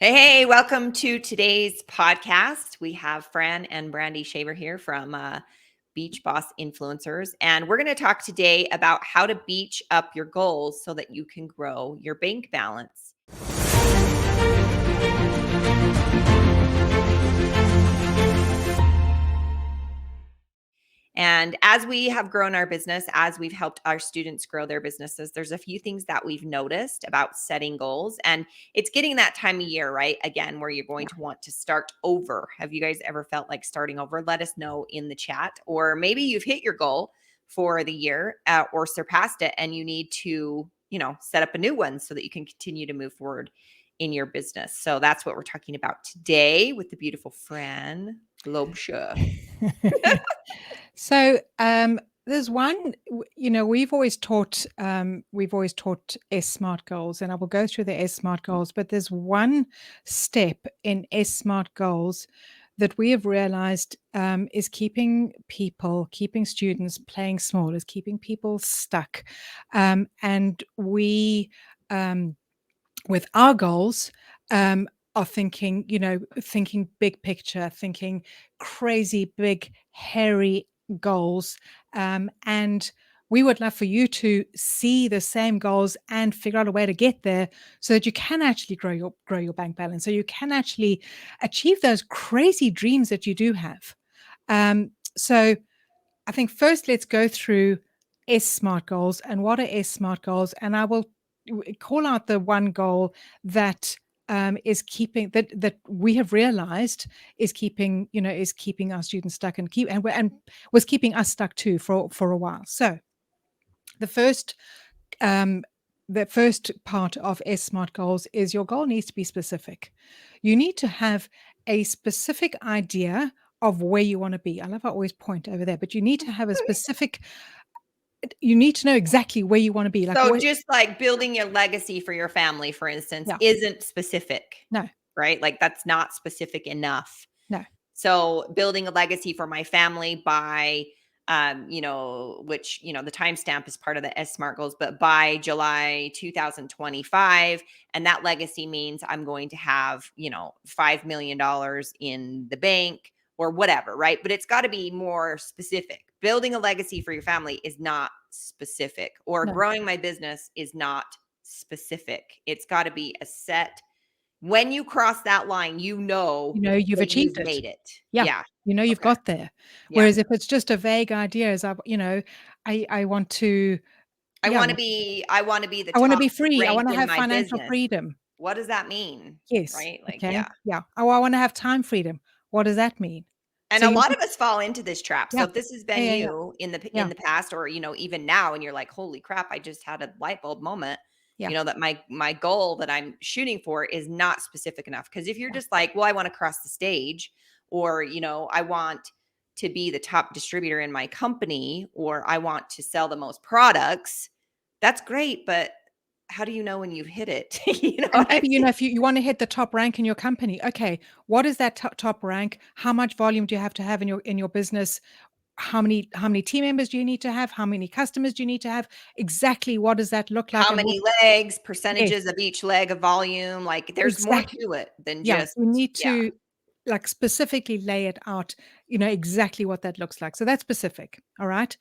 Hey, welcome to today's podcast. We have Fran and Brandy Shaver here from Beach Boss Influencers, and we're going to talk today about how to beach up your goals so that you can grow your bank balance. And as we have grown our business, as we've helped our students grow their businesses, there's a few things that we've noticed about setting goals. And it's getting that time of year, right? Again, where you're going to want to start over. Have you guys ever felt like starting over? Let us know in the chat. Or maybe you've hit your goal for the year or surpassed it and you need to, set up a new one so that you can continue to move forward in your business. So that's what we're talking about today with the beautiful Fran Globsha. So there's one, we've always taught S-Smart goals, and I will go through the S-Smart goals, but there's one step in S-Smart goals that we have realized is keeping students playing small, is keeping people stuck. And we, with our goals, are thinking big picture, thinking crazy, big, hairy goals. And we would love for you to see the same goals and figure out a way to get there so that you can actually grow your bank balance, so you can actually achieve those crazy dreams that you do have. So I think first let's go through S-Smart goals and what are S-Smart goals. And I will call out the one goal that is keeping that we have realized is keeping our students stuck and was keeping us stuck too for a while. So the first part of S-Smart goals is your goal needs to be specific. You need to have a specific idea of where you want to be. I love how I always point over there, but you need to have a specific, you need to know exactly where you want to be. So just like building your legacy for your family, for instance, isn't specific. No. Right? Like that's not specific enough. No. So building a legacy for my family by, which, the timestamp is part of the S-Smart goals, but by July 2025. And that legacy means I'm going to have, $5 million in the bank or whatever, right? But it's got to be more specific. Building a legacy for your family is not specific, or growing my business is not specific. It's got to be a set. When you cross that line, you've achieved it. Made it. Yeah. You've got there. Yeah. Whereas if it's just a vague idea, as I want to, I want to be the I want to be free. I want to have financial business. freedom. What does that mean? Yes. Right. Like, okay. Yeah. Oh, I want to have time freedom. What does that mean? And a lot of us fall into this trap. So if this has been you in the past, or, even now, and you're like, holy crap, I just had a light bulb moment. That my goal that I'm shooting for is not specific enough. Because if you're just like, well, I want to cross the stage, or, I want to be the top distributor in my company, or I want to sell the most products, that's great. But how do you know when you've hit it? If you want to hit the top rank in your company, okay, what is that top rank? How much volume do you have to have in your business? How many team members do you need to have? How many customers do you need to have? Exactly what does that look like? How many legs, percentages of each leg of volume? Like there's more to it than just. You need to like specifically lay it out, exactly what that looks like. So that's specific. All right.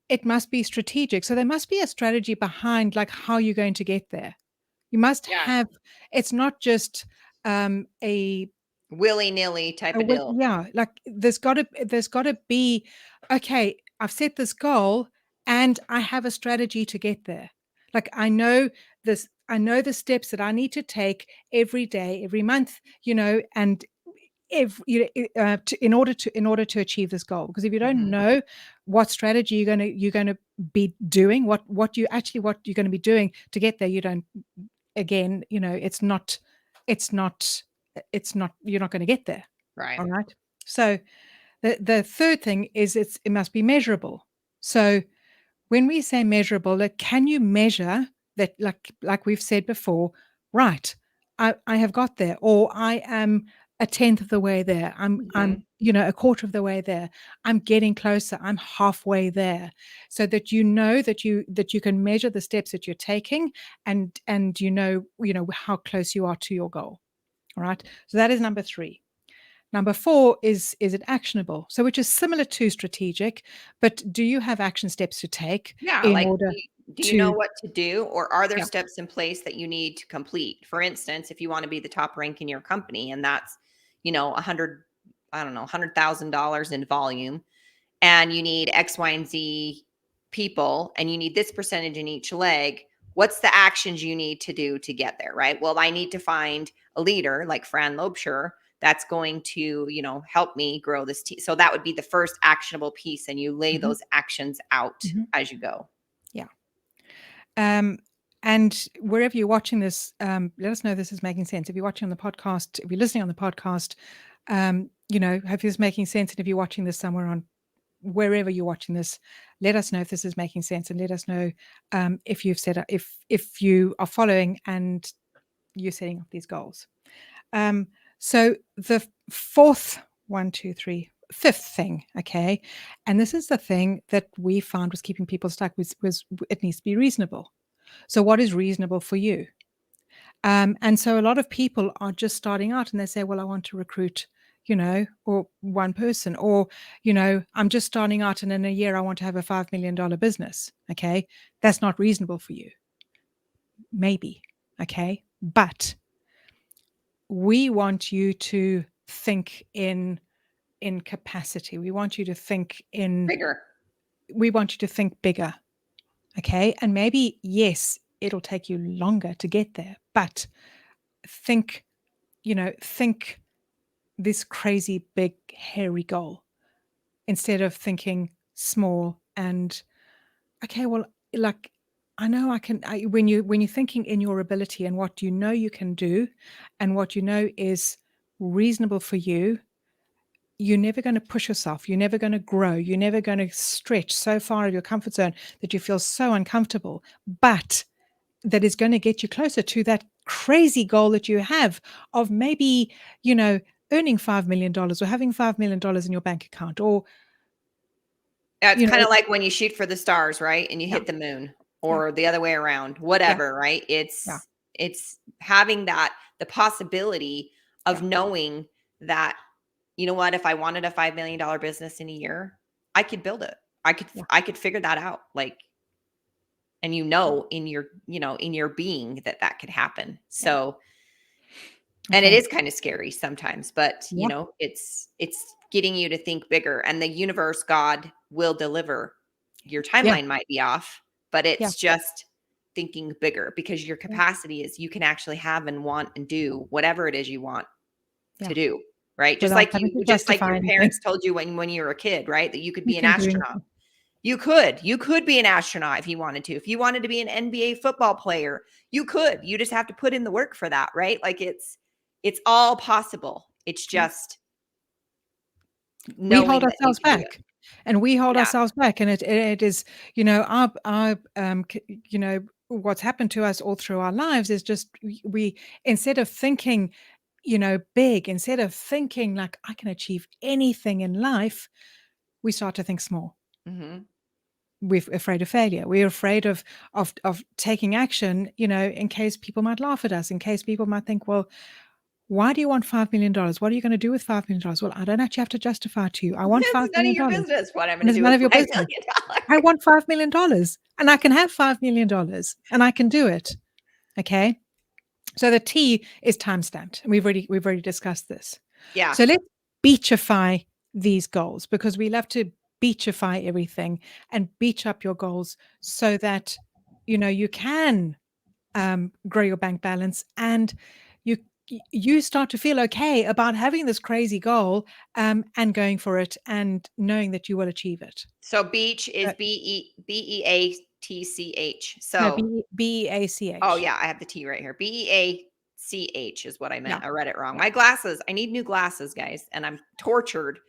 It must be strategic. So there must be a strategy behind like how you're going to get there. You must have, it's not just a willy-nilly type of deal. Yeah. Like there's gotta be, okay, I've set this goal and I have a strategy to get there. Like I know the steps that I need to take every day, every month, and in order to achieve this goal. Because if you don't know what strategy you're gonna be doing, what you're gonna be doing to get there, you don't. Again, it's not. You're not going to get there. Right. All right. So the third thing is it must be measurable. So when we say measurable, like can you measure that? Like we've said before, right? I have got there, or I am a tenth of the way there. I'm a quarter of the way there. I'm getting closer. I'm halfway there. So that that you can measure the steps that you're taking, and how close you are to your goal. All right. So that is number 3. Number 4 is it actionable? So which is similar to strategic, but do you have action steps to take Yeah, in like, order do you know to what to do, or are there yeah. steps in place that you need to complete? For instance, if you want to be the top rank in your company and that's, 100, I don't know, $100,000 in volume, and you need X, Y, and Z people, and you need this percentage in each leg, what's the actions you need to do to get there, right? Well, I need to find a leader like Fran Lobsher that's going to, help me grow this team. So that would be the first actionable piece, and you lay Mhm, those actions out mhm. as you go. Yeah. Um, and wherever you're watching this, let us know this is making sense. If you're watching on the podcast, if you're listening on the podcast, hope this is making sense. And if you're watching this somewhere on wherever you're watching this, let us know if this is making sense, and let us know if you've set up if you are following and you're setting up these goals. So the fourth, one, two, three, fifth thing, okay, and this is the thing that we found was keeping people stuck was it needs to be reasonable. So what is reasonable for you? And so a lot of people are just starting out and they say, well, I want to recruit, or one person, or, I'm just starting out and in a year I want to have a $5 million business. Okay. That's not reasonable for you. Maybe. Okay. But we want you to think in capacity. We want you to think in, Bigger. we want you to think bigger. Okay. And maybe, yes, it'll take you longer to get there, but think, think this crazy big hairy goal instead of thinking small and okay, well, like I know I can when you're thinking in your ability and what you know you can do and what you know is reasonable for you, you're never going to push yourself, you're never going to grow, you're never going to stretch so far out of your comfort zone that you feel so uncomfortable, but that is going to get you closer to that crazy goal that you have of maybe, you know, earning $5 million or having $5 million in your bank account or, Yeah, it's you kind know, of like when you shoot for the stars, right? And you yeah, hit the moon, yeah, or the other way around, yeah, whatever, right? yeah, It's having that the possibility of yeah, knowing that, you know what, if I wanted a $5 million business in a year, I could build it. yeah, I could figure that out. Like, and in your, in your being that that could happen. yeah. So, and it Okay. is kind of scary sometimes, but Yeah, it's getting you to think bigger, and the universe, God will deliver. Your yeah, timeline might be off, but yeah, it's just thinking bigger, because your yeah, capacity is you can actually have and want and do whatever it is you want yeah. to do, right? Just Without like having to just like justify your anything. parents told you when you were a kid, right? That you could You be an can do astronaut. anything. You could be an astronaut if you wanted to. If you wanted to be an NBA football player, you could. You just have to put in the work for that, right? Like it's all possible. It's Yeah. just We hold knowing that you ourselves can do it. back, and we hold Yeah. ourselves back, and it is, what's happened to us all through our lives is just we instead of thinking, big, instead of thinking like I can achieve anything in life, we start to think small. Mhm. We're afraid of failure. We're afraid of taking action, in case people might laugh at us, in case people might think, well, why do you want $5 million? What are you going to do with $5 million? Well, I don't actually have to justify it to you. I want This is $5 none of million, your business what I'm and gonna it's do none with of your business. $5 million. I want $5 million, and I can have $5 million, and I can do it. Okay. So the T is time stamped, and we've already discussed this. Yeah. So let's beachify these goals because we love to beachify everything and beach up your goals so that you can grow your bank balance and you you start to feel okay about having this crazy goal and going for it and knowing that you will achieve it. So beach is Uh, Beatch. no, So oh, BEACH. yeah, I have the T right here. Beach is what I Yeah, meant. I read it wrong. yeah. My glasses, I need new glasses, guys, and I'm tortured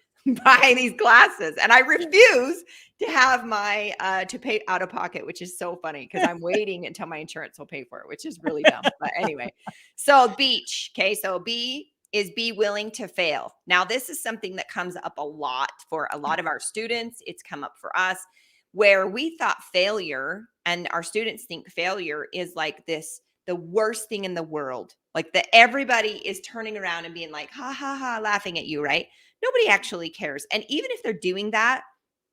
by these glasses, and I refuse to have my to pay out of pocket, which is so funny because I'm waiting until my insurance will pay for it, which is really dumb. But anyway, so beach, okay, so B is be willing to fail. Now, this is something that comes up a lot for a Yeah, lot of our students. It's come up for us where we thought failure, and our students think failure is like this the worst thing in the world. Like that everybody is turning around and being like, ha ha ha, laughing at you, right? Nobody actually cares. And even if they're doing that,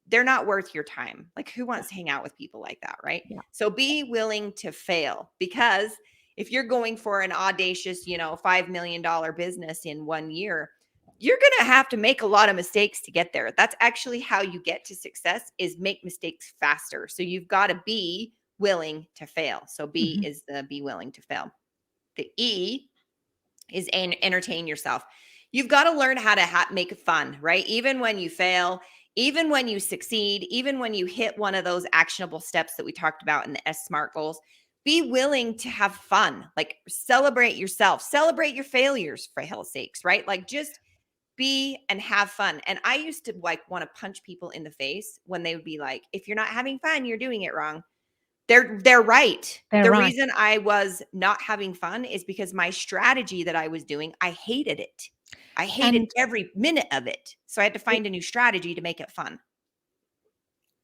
they're not worth your time. Like, who Yeah. wants to hang out with people like that, right? Yeah. So be willing to fail, because if you're going for an audacious, $5 million business in 1 year, you're going to have to make a lot of mistakes to get there. That's actually how you get to success, is make mistakes faster. So you've got to be willing to fail. So B Mhm. is the be willing to fail. The E is entertain yourself. You've got to learn how to make it fun, right? Even when you fail, even when you succeed, even when you hit one of those actionable steps that we talked about in the S Smart goals, be willing to have fun. Like, celebrate yourself, celebrate your failures, for hell's sakes, right? Like, just be and have fun. And I used to like want to punch people in the face when they would be like, if you're not having fun, you're doing it wrong. They're right. They're The right. reason I was not having fun is because my strategy that I was doing, I hated it. I hated And every minute of it. So I had to find a new strategy to make it fun.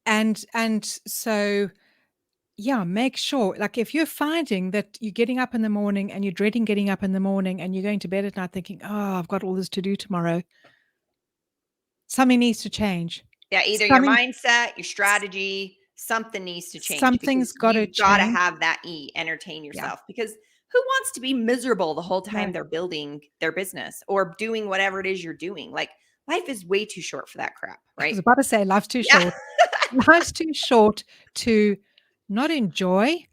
and so, yeah, make sure, like, if you're finding that you're getting up in the morning and you're dreading getting up in the morning and you're going to bed at night thinking, "Oh, I've got all this to do tomorrow," something needs to change. Yeah, either your Something mindset, your strategy, something needs to change, something's because gotta you've got to change. have that E, entertain Yeah. yourself. Because who wants to be miserable the whole No. time they're building their business or doing whatever it is you're doing? Like, life is way too short for that crap, I was right? about to say life's too Yeah. short. Life's too short to not enjoy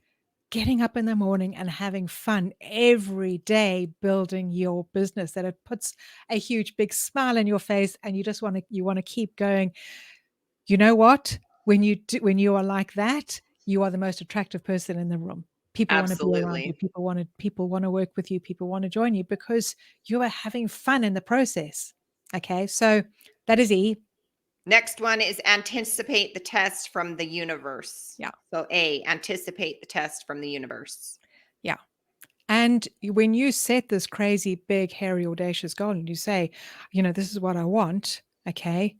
getting up in the morning and having fun every day building your business, that it puts a huge big smile on your face and you want to keep going. You know what? When you are like that, you are the most attractive person in the room. People want to be around you. Absolutely. People want to work with you. People want to join you because you are having fun in the process. Okay? So that is E. Next one is anticipate the test from the universe. Yeah. So A, anticipate the test from the universe. Yeah. And when you set this crazy, big, hairy, audacious goal and you say, this is what I want, okay,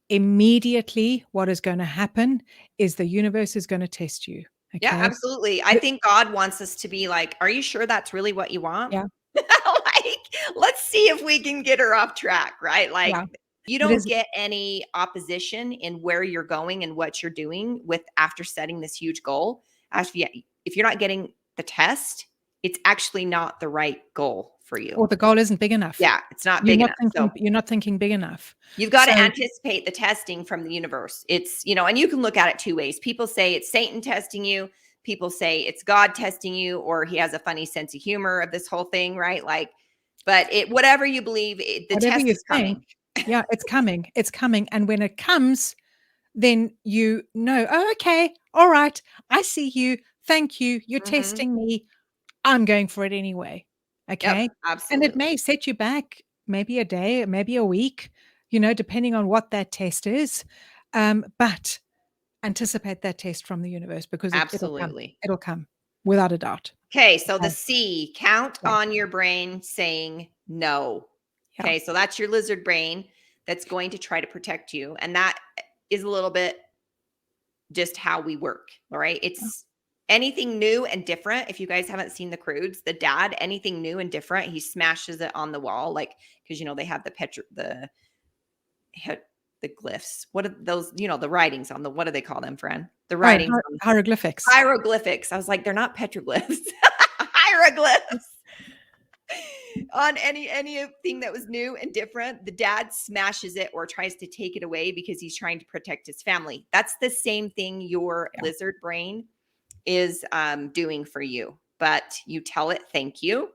immediately what is going to happen is the universe is going to test you. Yeah, Okay. absolutely. I The- think God wants us to be like, are you sure that's really what you want? Yeah. Like, let's see if we can get her off track, right? Like, Yeah. you It don't is. get any opposition in where you're going and what you're doing with after setting this huge goal. Actually, if you're not getting the test, it's actually not the right goal for you. Or the goal isn't big enough. Yeah, it's not big enough. So You're not thinking big enough. you've got to So, anticipate the testing from the universe. It's, and you can look at it two ways. People say it's Satan testing you. People say it's God testing you, or he has a funny sense of humor of this whole thing, right? Like, but whatever you believe, the whatever test you is think, coming. yeah, it's coming. It's coming. And when it comes, then you know, oh, okay, all right, I see you. Thank you. You're Hmm. testing me. I'm going for it anyway. Yep, Okay. And it absolutely. may set you back maybe a day, maybe a week, depending on what that test is. But anticipate that test from the universe because it'll come. Absolutely. It'll come without a doubt. Okay, so the Okay. C, count Yeah. on your brain saying no. Yeah. Okay, so that's your lizard brain that's going to try to protect you. And that is a little bit just how we work. All right. Yeah. It's anything new and different. If you guys haven't seen the Crudes, the dad, anything new and different, he smashes it on the wall. Like, because they have the glyphs. What are those, the writings on the, what do they call them, friend? The Oh, writings on hieroglyphics. hieroglyphics. I was like, they're not petroglyphs. Hieroglyphs. On anything that was new and different, the dad smashes it or tries to take it away because he's trying to protect his family. That's the same thing your Yeah. lizard brain is doing for you. But you tell it thank you,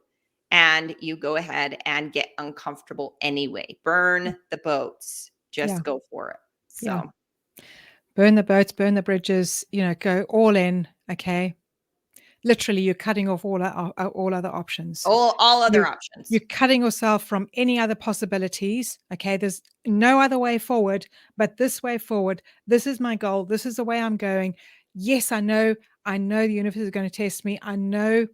and you go ahead and get uncomfortable anyway. Burn the boats. Yeah. Just go for it. Yeah. So Burn the boats, burn the bridges, go all in. Okay. Literally, you're cutting off all other options. all other You options. you're cutting yourself from any other possibilities, okay? There's no other way forward but this way forward. This is my goal. This is the way I'm going. Yes, I know the universe is gonna test me. I know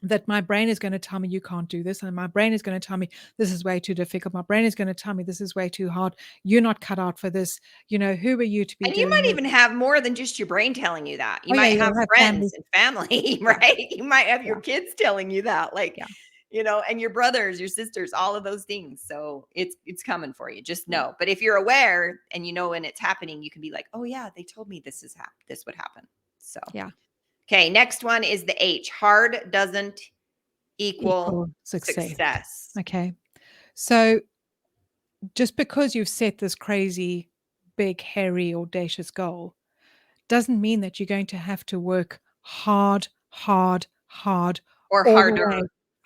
that my brain is going to tell me you can't do this, and my brain is going to tell me this is way too difficult. My brain is going to tell me this is way too hard. You're not cut out for this. Who are you to be And you doing might this? even have more than just your brain telling you that. You Oh yeah, might have you'll have family. friends and family, Yeah, right? You might have yeah, your kids telling you that, like, yeah, and your brothers, your sisters, all of those things. So it's coming for you. Just yeah, know. But if you're aware and you know when it's happening, you can be like, "Oh yeah, they told me this would happen." So, yeah. okay, next one is the H. Hard doesn't equal Equal success. success. Okay. So just because you've set this crazy, big, hairy, audacious goal doesn't mean that you're going to have to work hard, hard, hard, Or all the harder. way,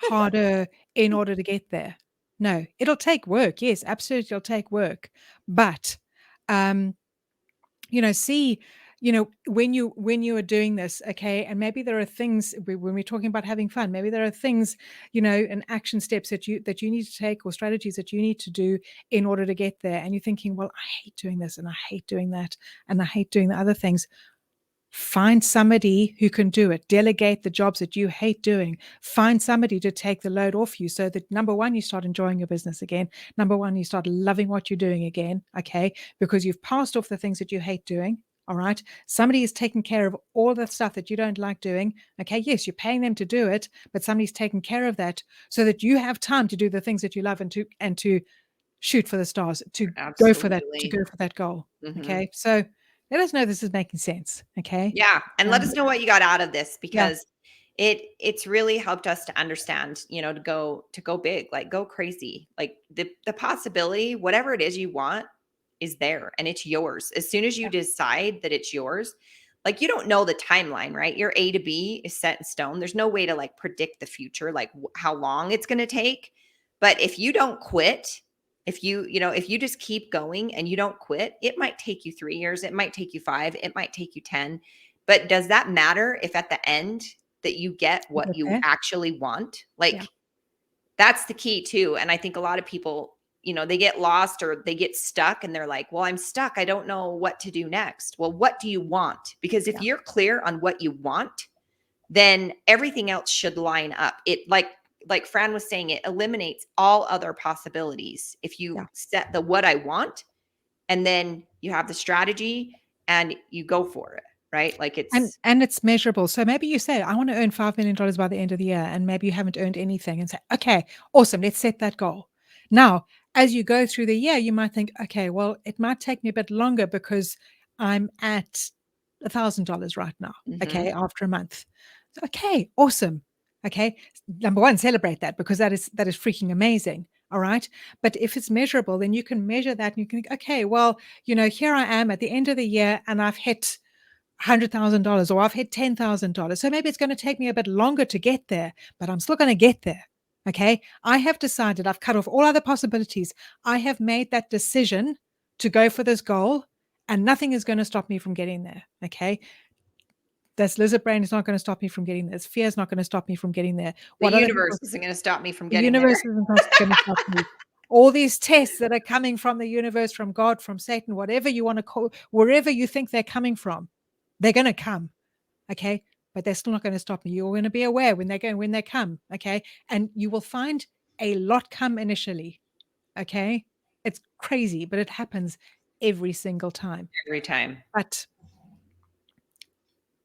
harder in order to get there. No, it'll take work. Yes, absolutely, it'll take work. But, um, see, when you are doing this, okay, and maybe there are things when we're talking about having fun, maybe there are things, and action steps that you need to take, or strategies that you need to do in order to get there. And you're thinking, well, I hate doing this, and I hate doing that, and I hate doing the other things. Find somebody who can do it. Delegate the jobs that you hate doing. Find somebody to take the load off you, so that number one, you start enjoying your business again. Number one, you start loving what you're doing again. Okay. Because you've passed off the things that you hate doing. All right. Somebody is taking care of all the stuff that you don't like doing. Okay. Yes, you're paying them to do it, but somebody's taking care of that so that you have time to do the things that you love, and to shoot for the stars, to Absolutely. go for that goal. Mhm. Okay. So let us know this is making sense. Okay. Yeah, and let Um, us know what you got out of this yeah, because it's really helped us to understand, to go big, like go crazy. Like the possibility, whatever it is you want is there and it's yours. As soon as you yeah, decide that it's yours, like you don't know the timeline, right? Your A to B is set in stone. There's no way to like predict the future, like how long it's going to take. But if you don't quit, if you just keep going and you don't quit, it might take you 3 years, it might take you 5, it might take you 10. But does that matter if at the end that you get you what get you there. actually want? Yeah, Like that's the key too. And I think a lot of people, they get lost or they get stuck and they're like, well, I'm stuck. I don't know what to do next. Well, what do you want? Because if yeah, you're clear on what you want, then everything else should line up. It like Fran was saying, it eliminates all other possibilities. If you yeah. set the what I want and then you have the strategy and you go for it, right? Like And it's measurable. So maybe you say, I want to earn $5 million by the end of the year, and maybe you haven't earned anything, and say, okay, awesome, let's set that goal. Now, as you go through the year, you might think, okay, well, it might take me a bit longer because I'm at $1,000 right now. mhm. Okay, after a month. So, okay, awesome. Okay, number one, celebrate that, because that is freaking amazing. All right. But if it's measurable, then you can measure that and you can think, okay, well, here I am at the end of the year and I've hit $100,000, or I've hit $10,000. So maybe it's going to take me a bit longer to get there, but I'm still going to get there. Okay. I have decided, I've cut off all other possibilities. I have made that decision to go for this goal, and nothing is going to stop me from getting there. Okay. This lizard brain is not going to stop me from getting there. This fear is not going to stop me from getting there. The What other universe people, isn't going to stop me from the getting there. universe isn't going to stop me. All these tests that are coming from the universe, from God, from Satan, whatever you want to call, wherever you think they're coming from, they're going to come. Okay. But they're still not going to stop me. You're going to be aware when they come. Okay. And you will find a lot come initially. Okay. It's crazy, but it happens every single time. Every time. But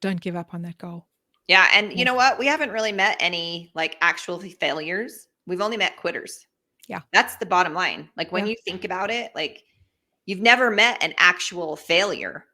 don't give up on that goal. Yeah, and you Yeah. know what? We haven't really met any like actual failures. We've only met quitters. Yeah. That's the bottom line. Like when Yeah. you think about it, like you've never met an actual failure.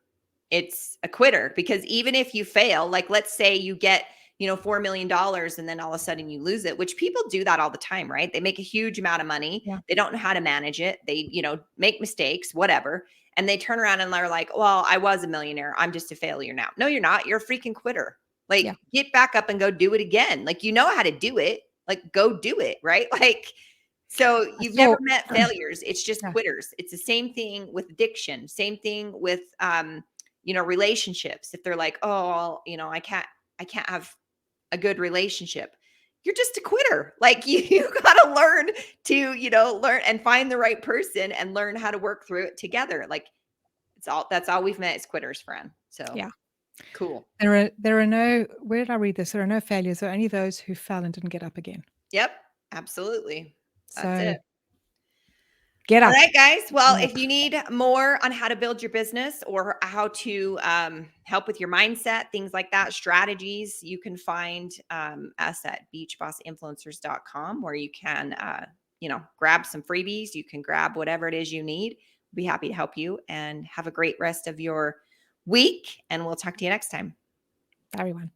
It's a quitter because even if you fail, like let's say you get, $4 million and then all of a sudden you lose it, which people do that all the time, right? They make a huge amount of money. Yeah. They don't know how to manage it. They, make mistakes, whatever. And they turn around and they're like, well, I was a millionaire. I'm just a failure now. No, you're not. You're a freaking quitter. Yeah. Like get back up and go do it again. Like you know how to do it. Like go do it, right? Like so I you've saw, never met failures. It's just yeah. quitters. It's the same thing with addiction, same thing with relationships. If they're like, oh, well, I can't have a good relationship. You're just a quitter. Like you gotta learn to, learn and find the right person and learn how to work through it together. Like that's all we've met is quitters, friend. So Yeah. Cool. There are no where did I read this? There are no failures, there are only those who fell and didn't get up again. Yep, absolutely. That's So, it. get All up, right, guys. Well, get if up. you need more on how to build your business or how to help with your mindset, things like that, strategies, you can find us at beachbossinfluencers.com where you can, grab some freebies. You can grab whatever it is you need. We'll be happy to help you and have a great rest of your week. And we'll talk to you next time. Bye, everyone.